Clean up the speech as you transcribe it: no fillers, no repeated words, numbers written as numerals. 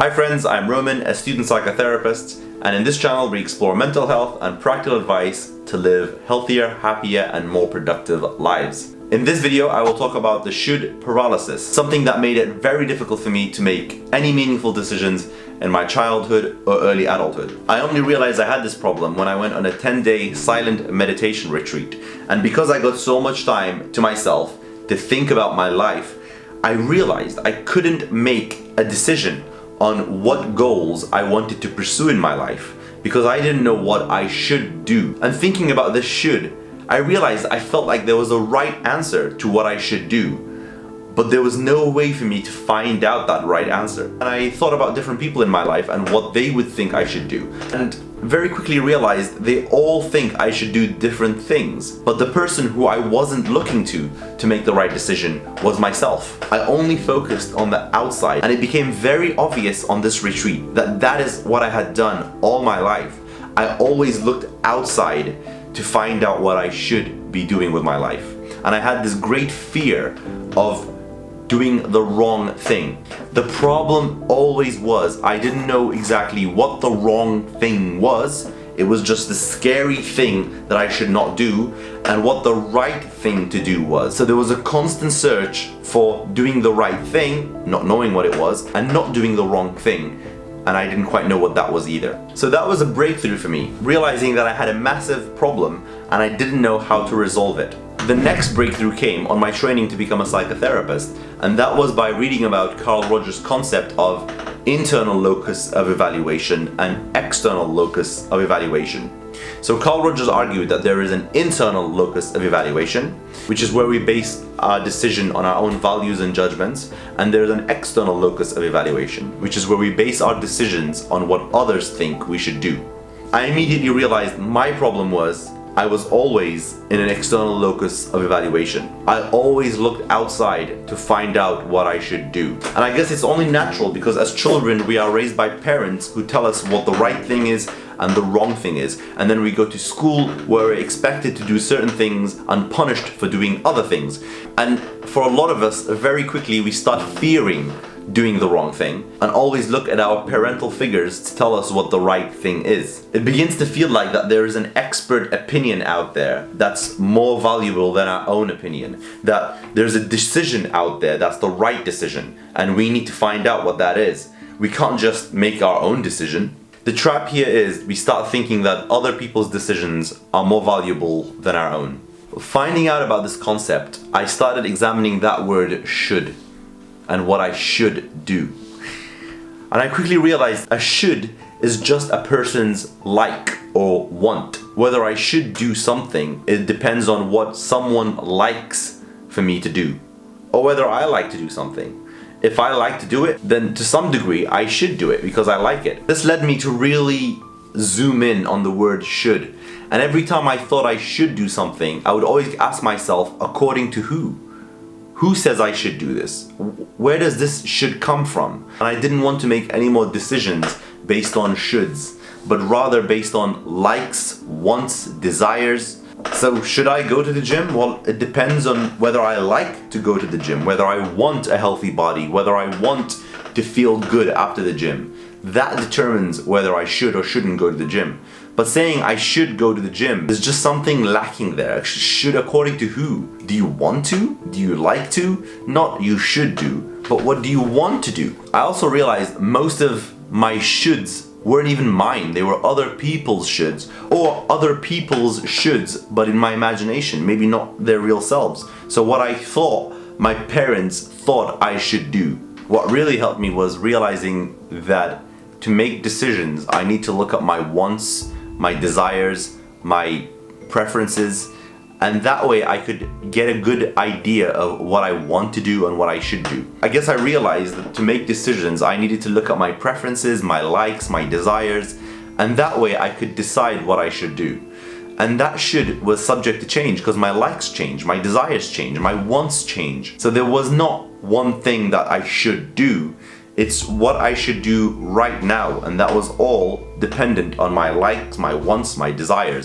Hi friends, I'm Roman, a student psychotherapist, and in this channel we explore mental health and practical advice to live healthier, happier, and more productive lives. In this video, I will talk about the should paralysis, something that made it very difficult for me to make any meaningful decisions in my childhood or early adulthood. I only realized I had this problem when I went on a 10-day silent meditation retreat, and because I got so much time to myself to think about my life, I realized I couldn't make a decision on what goals I wanted to pursue in my life because I didn't know what I should do. And thinking about this should, I realized I felt like there was a right answer to what I should do, but there was no way for me to find out that right answer. And I thought about different people in my life and what they would think I should do, and very quickly realized they all think I should do different things, but the person who I wasn't looking to make the right decision was myself. I only focused on the outside, and it became very obvious on this retreat that that is what I had done all my life. I always looked outside to find out what I should be doing with my life, and I had this great fear of doing the wrong thing. The problem always was I didn't know exactly what the wrong thing was. It was just the scary thing that I should not do and what the right thing to do was. So there was a constant search for doing the right thing, not knowing what it was, and not doing the wrong thing. And I didn't quite know what that was either. So that was a breakthrough for me, realizing that I had a massive problem and I didn't know how to resolve it. The next breakthrough came on my training to become a psychotherapist, and that was by reading about Carl Rogers' concept of internal locus of evaluation and external locus of evaluation. So Carl Rogers argued that there is an internal locus of evaluation, which is where we base our decision on our own values and judgments, and there's an external locus of evaluation, which is where we base our decisions on what others think we should do. I immediately realized my problem was I was always in an external locus of evaluation. I always looked outside to find out what I should do. And I guess it's only natural because as children we are raised by parents who tell us what the right thing is and the wrong thing is. And then we go to school where we're expected to do certain things and punished for doing other things. And for a lot of us, very quickly we start fearing doing the wrong thing and always look at our parental figures to tell us what the right thing is. It begins to feel like that there is an expert opinion out there that's more valuable than our own opinion, that there's a decision out there that's the right decision and we need to find out what that is. We can't just make our own decision. The trap here is we start thinking that other people's decisions are more valuable than our own. Finding out about this concept, I started examining that word should and what I should do. And I quickly realized a should is just a person's like or want. Whether I should do something, it depends on what someone likes for me to do, or whether I like to do something. If I like to do it, then to some degree I should do it because I like it. This led me to really zoom in on the word should. And every time I thought I should do something, I would always ask myself, according to who? Who says I should do this? Where does this should come from? And I didn't want to make any more decisions based on shoulds, but rather based on likes, wants, desires. So should I go to the gym? Well, it depends on whether I like to go to the gym, whether I want a healthy body, whether I want to feel good after the gym. That determines whether I should or shouldn't go to the gym. But saying I should go to the gym is just something lacking there. Should according to who? Do you want to? Do you like to? Not you should do, but what do you want to do? I also realized most of my shoulds weren't even mine. They were other people's shoulds, or other people's shoulds, but in my imagination, maybe not their real selves. So what I thought my parents thought I should do. What really helped me was realizing that to make decisions, I need to look up my wants, my desires, my preferences, and that way I could get a good idea of what I want to do and what I should do. I guess I realized that to make decisions I needed to look at my preferences, my likes, my desires, and that way I could decide what I should do. And that should was subject to change because my likes change, my desires change, my wants change. So there was not one thing that I should do. It's what I should do right now, and that was all dependent on my likes, my wants, my desires.